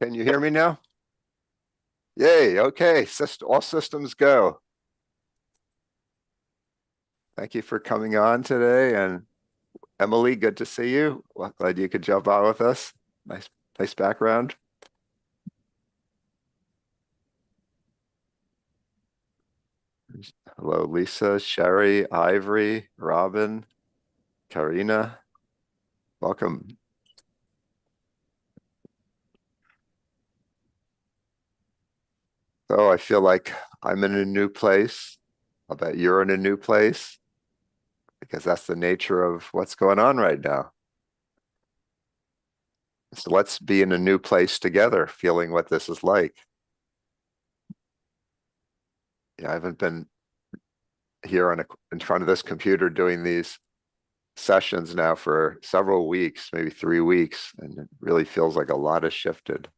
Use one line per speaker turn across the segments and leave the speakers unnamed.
Can you hear me now? Yay, okay, all systems go. Thank you for coming on today. And Emily, good to see you. Well, glad you could jump on with us. Nice, nice background. Hello, Lisa, Sherry, Ivory, Robin, Karina. Welcome. So I feel like I'm in a new place. I bet you're in a new place because that's the nature of what's going on right now. So let's be in a new place together, feeling what this is like. Yeah, I haven't been here in front of this computer doing these sessions now for several weeks, maybe 3 weeks, and it really feels like a lot has shifted.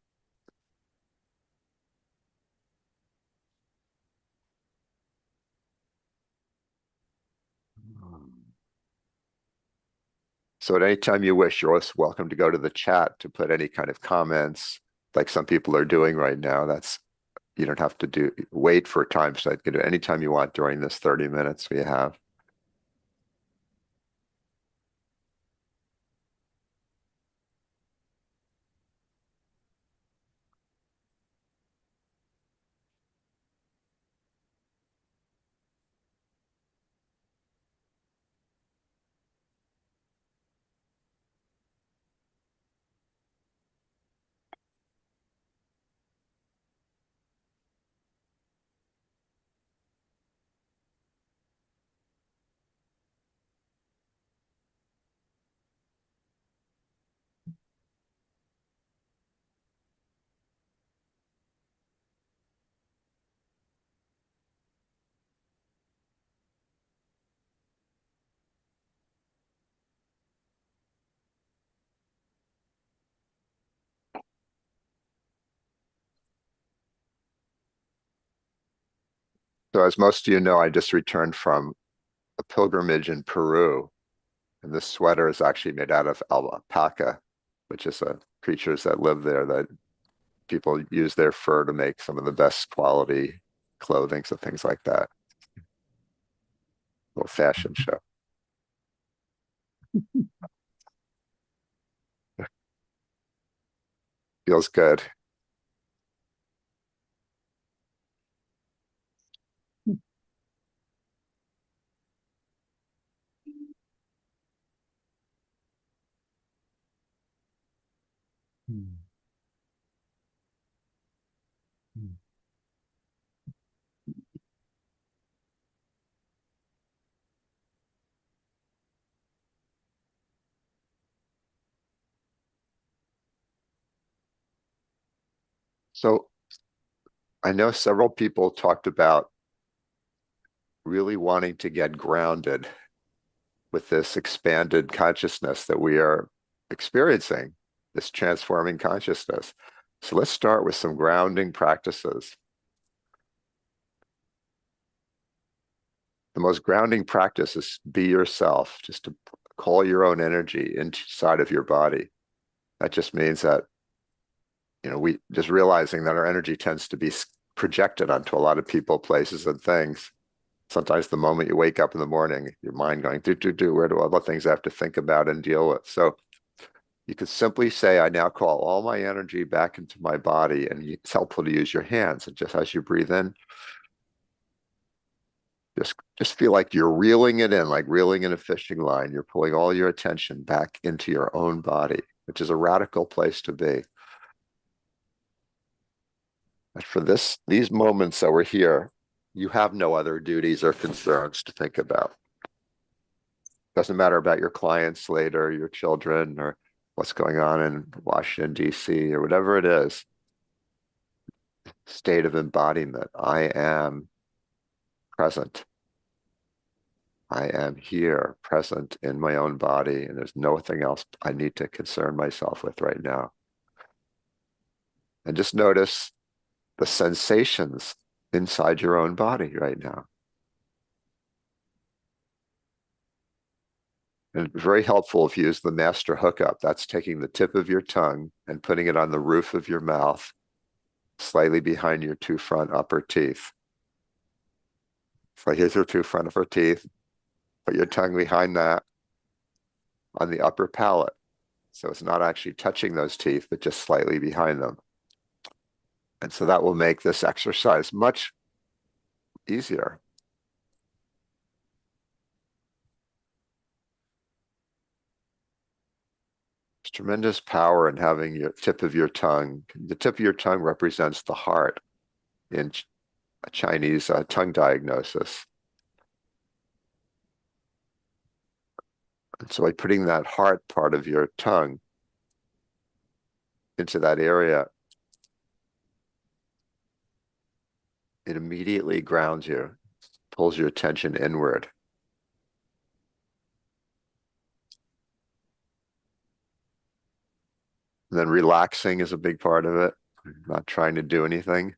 So at any time you wish, you're always welcome to go to the chat to put any kind of comments, like some people are doing right now. That's you don't have to wait for a time so you can do anytime you want during this 30 minutes we have. So as most of you know, I just returned from a pilgrimage in Peru, and this sweater is actually made out of alpaca, which is creatures that live there that people use their fur to make some of the best quality clothing, so things like that. Little fashion show. Feels good.
Mm, mm.
So I know several people talked about really wanting to get grounded with this expanded consciousness that we are experiencing, this transforming consciousness. So let's start with some grounding practices. The most grounding practice is be yourself, just to call your own energy inside of your body. That just means that, we just realizing that our energy tends to be projected onto a lot of people, places, and things. Sometimes the moment you wake up in the morning, your mind going, do, where do all the things I have to think about and deal with? So you could simply say, I now call all my energy back into my body. And it's helpful to use your hands. And just as you breathe in, just feel like you're reeling it in, like reeling in a fishing line. You're pulling all your attention back into your own body, which is a radical place to be. But for these moments that we're here, you have no other duties or concerns to think about. Doesn't matter about your clients later, your children, or what's going on in Washington, D.C., or whatever it is. State of embodiment. I am present. I am here, present in my own body, and there's nothing else I need to concern myself with right now. And just notice the sensations inside your own body right now. And very helpful if you use the master hookup. That's taking the tip of your tongue and putting it on the roof of your mouth, slightly behind your two front upper teeth. So here's your two front upper teeth. Put your tongue behind that on the upper palate. So it's not actually touching those teeth, but just slightly behind them. And so that will make this exercise much easier. There's tremendous power in having your tip of your tongue. The tip of your tongue represents the heart in a Chinese tongue diagnosis. And so by putting that heart part of your tongue into that area, it immediately grounds you, pulls your attention inward. And then relaxing is a big part of it, not trying to do anything.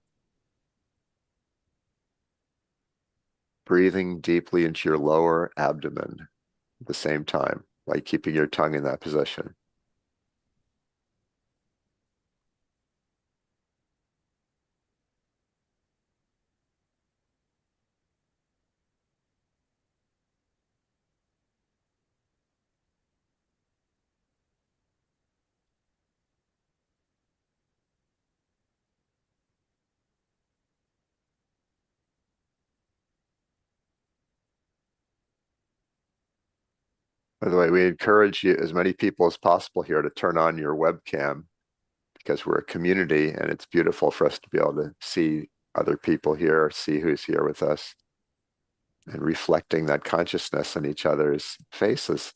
Breathing deeply into your lower abdomen at the same time, like keeping your tongue in that position. By the way, we encourage you, as many people as possible here, to turn on your webcam because we're a community and it's beautiful for us to be able to see other people here, see who's here with us, and reflecting that consciousness in each other's faces.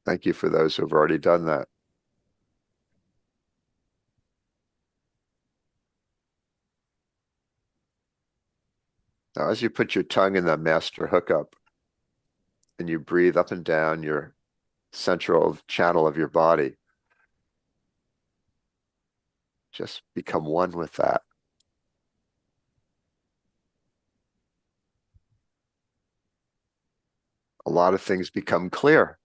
Thank you for those who have already done that. Now, as you put your tongue in that master hookup and you breathe up and down your central channel of your body, just become one with that. A lot of things become clear.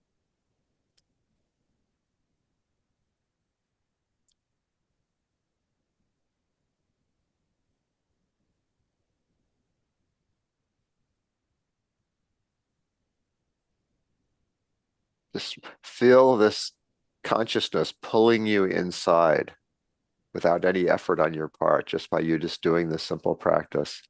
Just feel this consciousness pulling you inside without any effort on your part, just by you just doing this simple practice.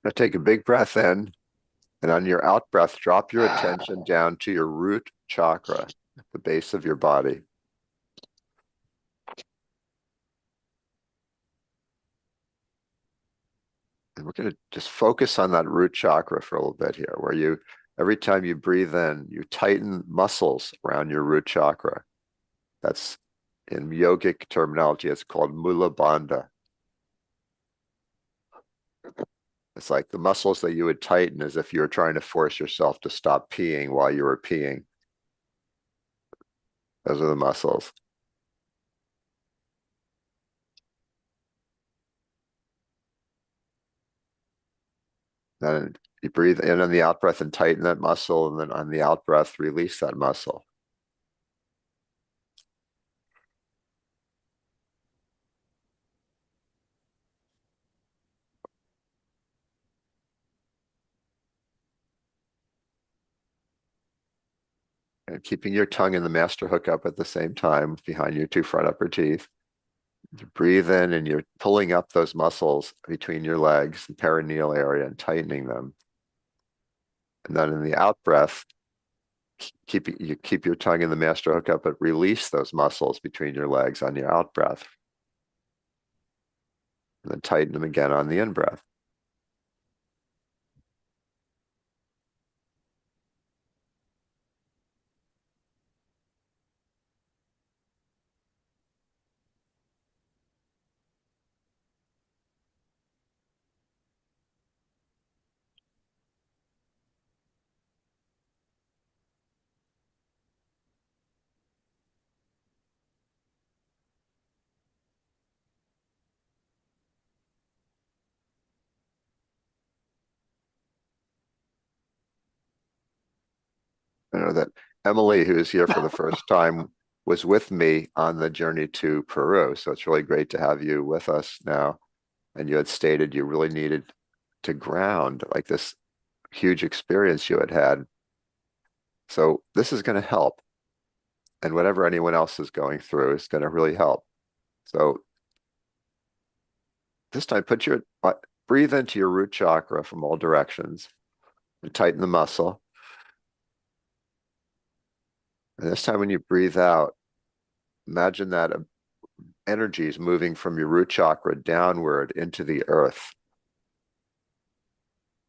Now take a big breath in, and on your out breath, drop your attention down to your root chakra at the base of your body. And we're going to just focus on that root chakra for a little bit here, where you, every time you breathe in, you tighten muscles around your root chakra. That's, in yogic terminology, it's called Mula Bandha. It's like the muscles that you would tighten as if you were trying to force yourself to stop peeing while you were peeing. Those are the muscles. Then you breathe in on the out breath and tighten that muscle, and then on the out breath, release that muscle. And keeping your tongue in the master hookup at the same time behind your two front upper teeth. You breathe in and you're pulling up those muscles between your legs, the perineal area, and tightening them. And then in the out breath, keep your tongue in the master hook up, but release those muscles between your legs on your out breath. And then tighten them again on the in breath. I know that Emily, who's here for the first time, was with me on the journey to Peru. So it's really great to have you with us now. And you had stated you really needed to ground, like this huge experience you had had. So this is going to help. And whatever anyone else is going through is going to really help. So this time, breathe into your root chakra from all directions and tighten the muscle. And this time when you breathe out, imagine that energy is moving from your root chakra downward into the earth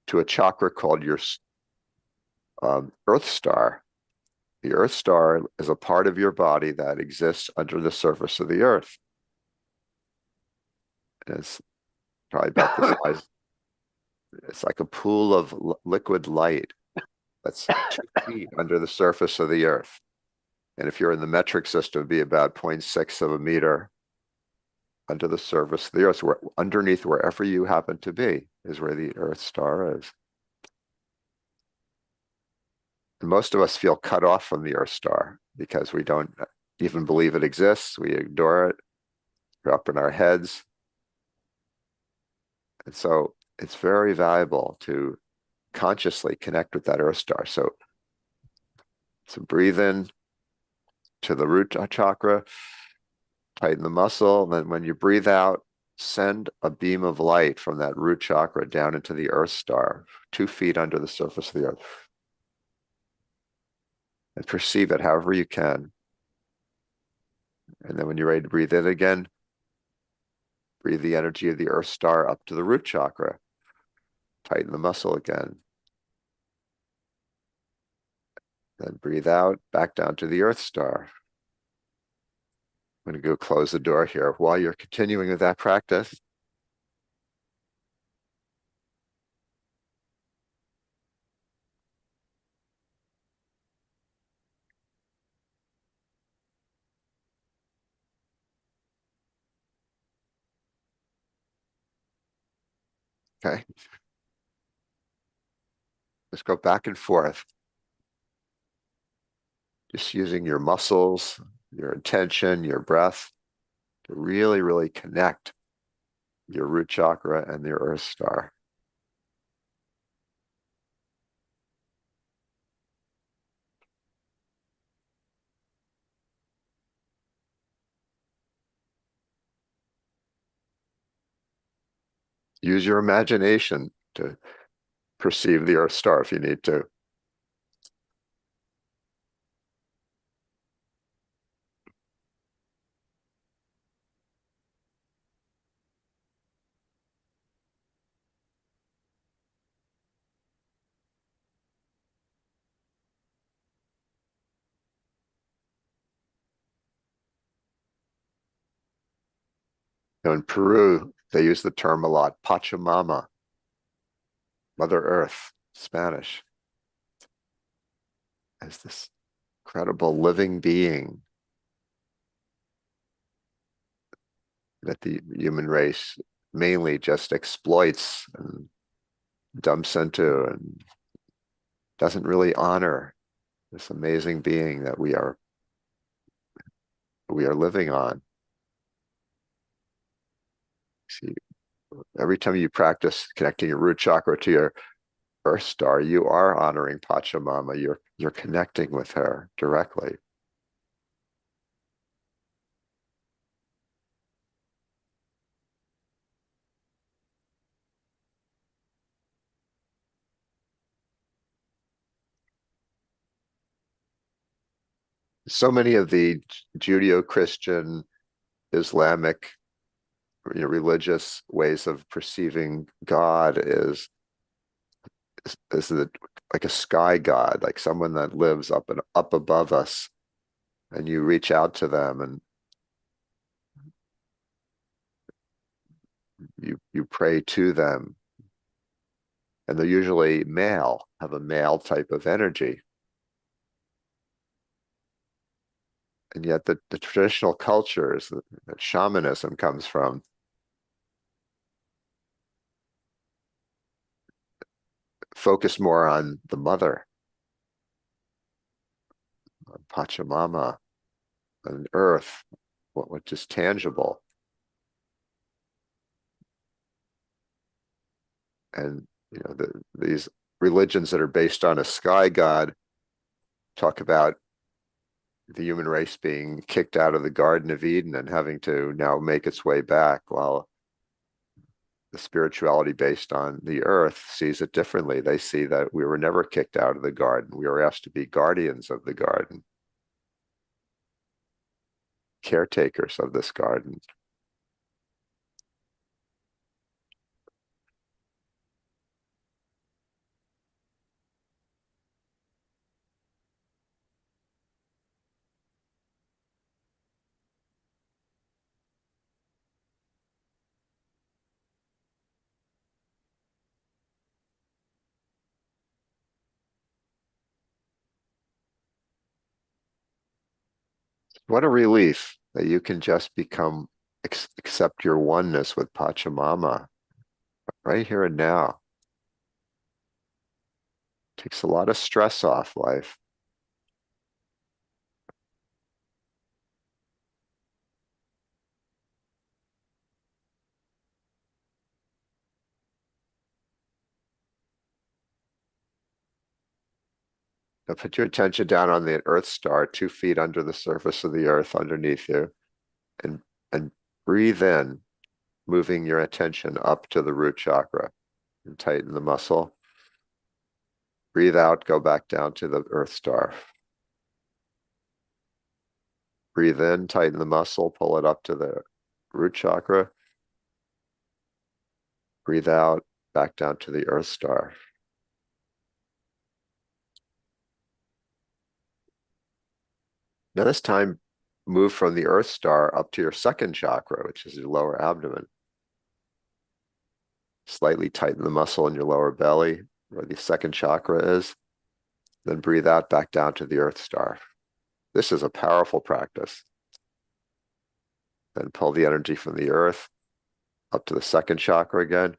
to a chakra called your earth star. The earth star is a part of your body that exists under the surface of the earth. And it's probably about this size. It's like a pool of liquid light that's 2 feet under the surface of the earth. And if you're in the metric system, it'd be about 0.6 of a meter under the surface of the earth. So underneath wherever you happen to be is where the earth star is. And most of us feel cut off from the earth star because we don't even believe it exists. We ignore it. We're up in our heads. And so it's very valuable to consciously connect with that earth star. So breathe in to the root chakra, tighten the muscle. And then when you breathe out, send a beam of light from that root chakra down into the earth star, 2 feet under the surface of the earth. And perceive it however you can. And then when you're ready to breathe in again, breathe the energy of the earth star up to the root chakra. Tighten the muscle again. Then breathe out, back down to the earth star. I'm going to go close the door here. While you're continuing with that practice, okay, just go back and forth, just using your muscles, your intention, your breath to really, really connect your root chakra and your earth star. Use your imagination to perceive the earth star if you need to. Now in Peru, they use the term a lot, Pachamama, Mother Earth, Spanish, as this incredible living being that the human race mainly just exploits and dumps into and doesn't really honor this amazing being that we are living on. See, every time you practice connecting your root chakra to your earth star, you are honoring Pachamama. You're connecting with her directly. so many of the Judeo-Christian, Islamic, religious ways of perceiving God is the, like a sky god, like someone that lives up above us, and you reach out to them and you pray to them, and they're usually male, have a male type of energy. And yet the traditional cultures that shamanism comes from focus more on the mother, on Pachamama, on earth, what is tangible. And these religions that are based on a sky god talk about the human race being kicked out of the Garden of Eden and having to now make its way back, while the spirituality based on the earth sees it differently. They see that we were never kicked out of the garden. We were asked to be guardians of the garden, caretakers of this garden. What a relief that you can just accept your oneness with Pachamama right here and now. Takes a lot of stress off life. Now put your attention down on the Earth star, 2 feet under the surface of the earth underneath you, and and breathe in, moving your attention up to the root chakra and tighten the muscle. Breathe out, go back down to the Earth star. Breathe in, tighten the muscle, pull it up to the root chakra. Breathe out, back down to the Earth star. Now this time, move from the Earth star up to your second chakra, which is your lower abdomen. Slightly tighten the muscle in your lower belly, where the second chakra is. Then breathe out, back down to the Earth star. This is a powerful practice. Then pull the energy from the earth up to the second chakra again.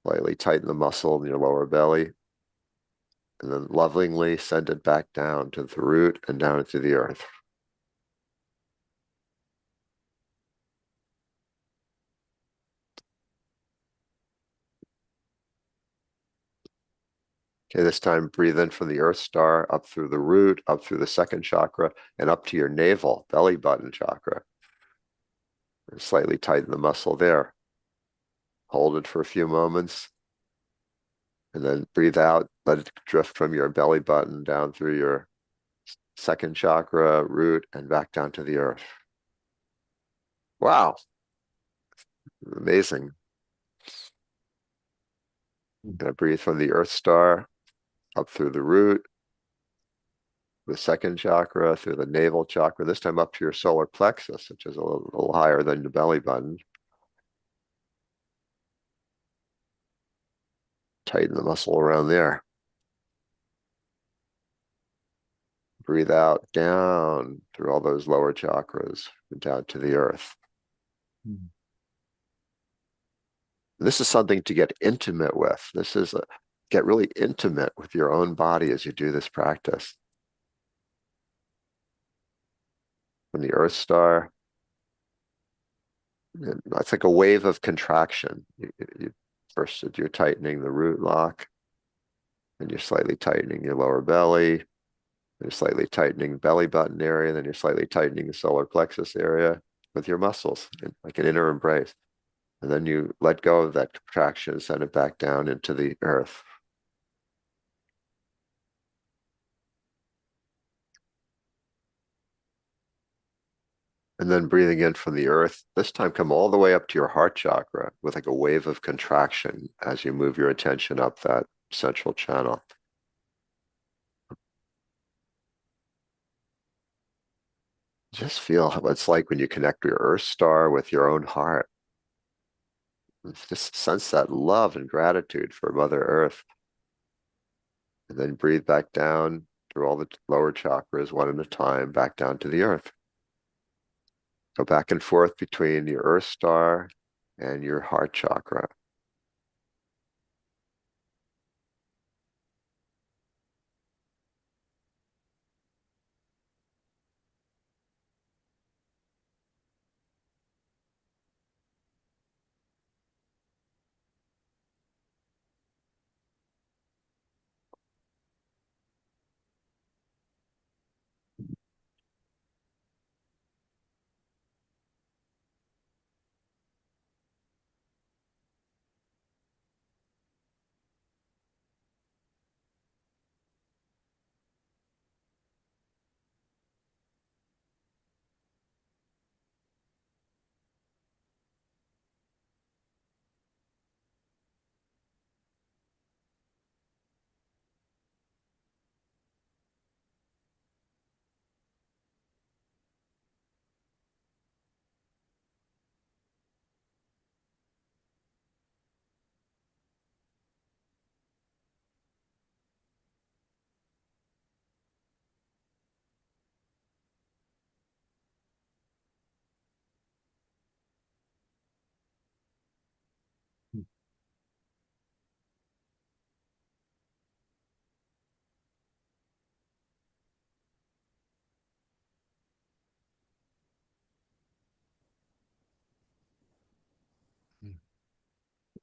Lightly tighten the muscle in your lower belly. And then lovingly send it back down to the root and down into the earth. Okay, this time breathe in from the Earth star, up through the root, up through the second chakra, and up to your navel, belly button chakra. And slightly tighten the muscle there. Hold it for a few moments. And then breathe out, let it drift from your belly button down through your second chakra, root, and back down to the earth. Wow, amazing. Gonna breathe from the Earth star, up through the root, the second chakra, through the navel chakra, this time up to your solar plexus, which is a little higher than the belly button. Tighten the muscle around there. Breathe out, down through all those lower chakras, down to the earth.
Mm.
This is something to get intimate with. Get really intimate with your own body as you do this practice. From the Earth star, it's like a wave of contraction. First, you're tightening the root lock, and you're slightly tightening your lower belly. You're slightly tightening the belly button area, then you're slightly tightening the solar plexus area with your muscles, like an inner embrace. And then you let go of that contraction and send it back down into the earth. And then breathing in from the earth, this time come all the way up to your heart chakra with like a wave of contraction as you move your attention up that central channel. Just feel what it's like when you connect your earth star with your own heart. Just sense that love and gratitude for Mother Earth. And then breathe back down through all the lower chakras one at a time, back down to the earth. Go back and forth between your earth star and your heart chakra.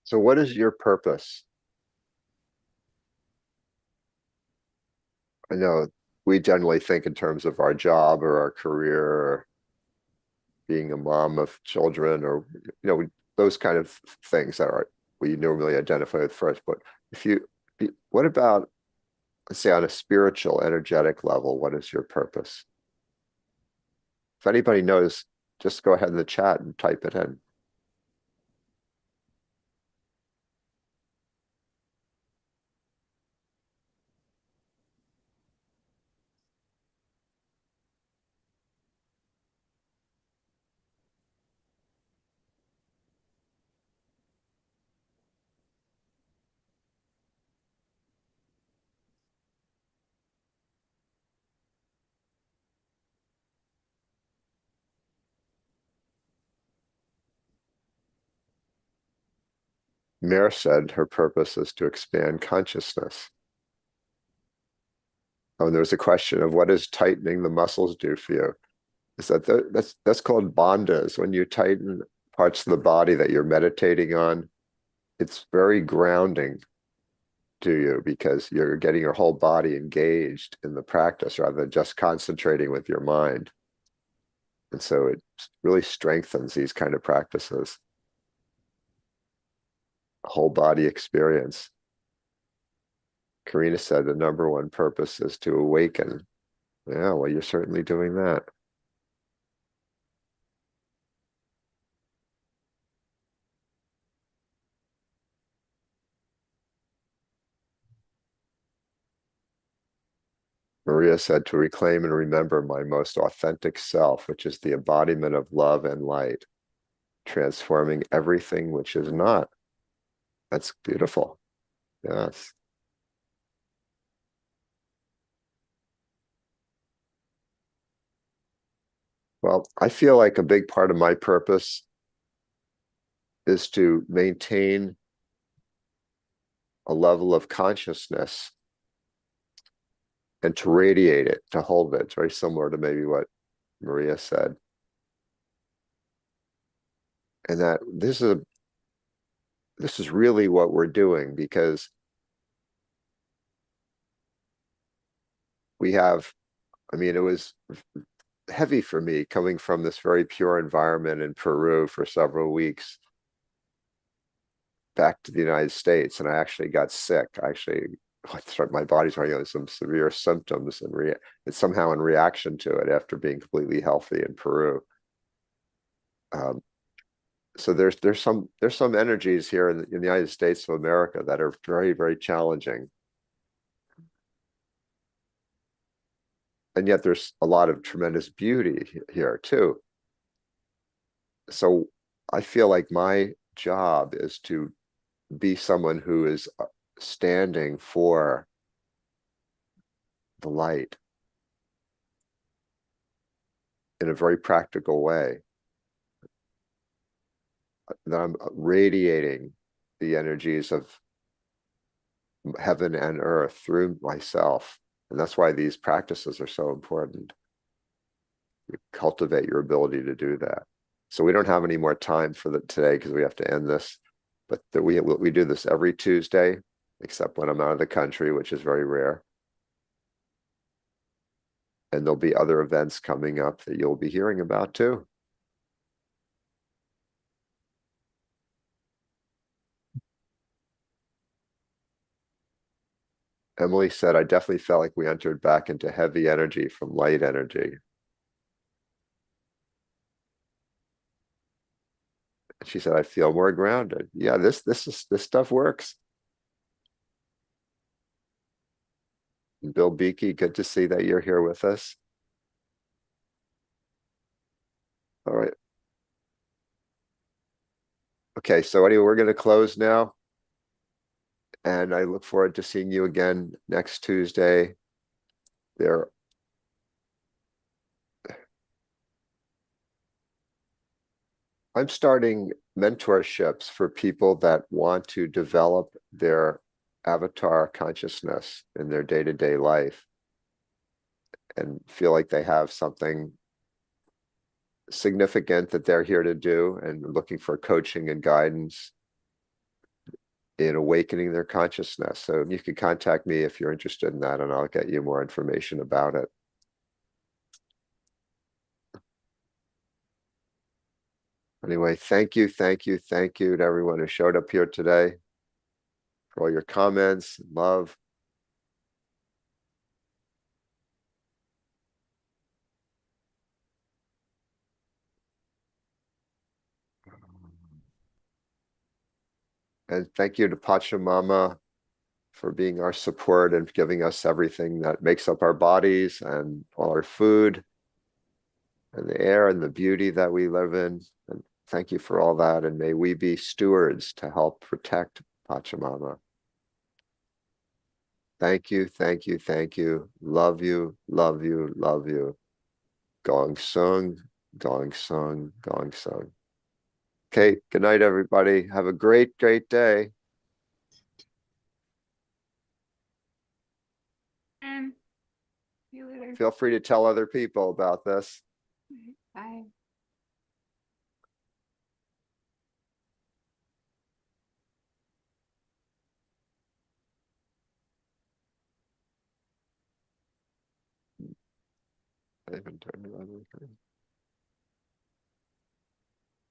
So, what is your purpose? I know we generally think in terms of our job or our career or being a mom of children or, those kind of things that are we normally identify with first. But if you, what about, let's say, on a spiritual, energetic level, what is your purpose? If anybody knows, just go ahead in the chat and type it in. Mare said her purpose is to expand consciousness. Oh, and there's a question of what does tightening the muscles do for you? Is that that's called bandhas. When you tighten parts of the body that you're meditating on, it's very grounding to you because you're getting your whole body engaged in the practice rather than just concentrating with your mind. And so it really strengthens these kind of practices, whole body experience. Karina said the number one purpose is to awaken. Yeah, well, you're certainly doing that. Maria said to reclaim and remember my most authentic self, which is the embodiment of love and light, transforming everything which is not. That's beautiful. Yes. Well, I feel like a big part of my purpose is to maintain a level of consciousness and to radiate it, to hold it. It's very similar to maybe what Maria said. And that this is really what we're doing because we have, I mean, it was heavy for me coming from this very pure environment in Peru for several weeks back to the United States. And I actually got sick. My body's running on some severe symptoms and it's somehow in reaction to it after being completely healthy in Peru. Um, so there's some energies here in the United States of America that are very, very challenging. And yet there's a lot of tremendous beauty here too. So I feel like my job is to be someone who is standing for the light in a very practical way. That I'm radiating the energies of heaven and earth through myself. And that's why these practices are so important. You cultivate your ability to do that. So we don't have any more time for today because we have to end this. But we do this every Tuesday, except when I'm out of the country, which is very rare. And there'll be other events coming up that you'll be hearing about too. Emily said, I definitely felt like we entered back into heavy energy from light energy. She said, I feel more grounded. Yeah, this stuff works. And Bill Beakey, good to see that you're here with us. All right. Okay, so anyway, we're going to close now. And I look forward to seeing you again next Tuesday. There, I'm starting mentorships for people that want to develop their avatar consciousness in their day-to-day life and feel like they have something significant that they're here to do and looking for coaching and guidance in awakening their consciousness. So you can contact me if you're interested in that, and I'll get you more information about it. Anyway, thank you to everyone who showed up here today, for all your comments, love. And thank you to Pachamama for being our support and giving us everything that makes up our bodies and all our food and the air and the beauty that we live in. And thank you for all that. And may we be stewards to help protect Pachamama. Thank you. Love you, love you, love you. Gong Sung, Gong Sung, Gong Sung. Okay, good night, everybody. Have a great, great day.
See you later.
Feel free to tell other people about this.
Bye.
I haven't turned it on.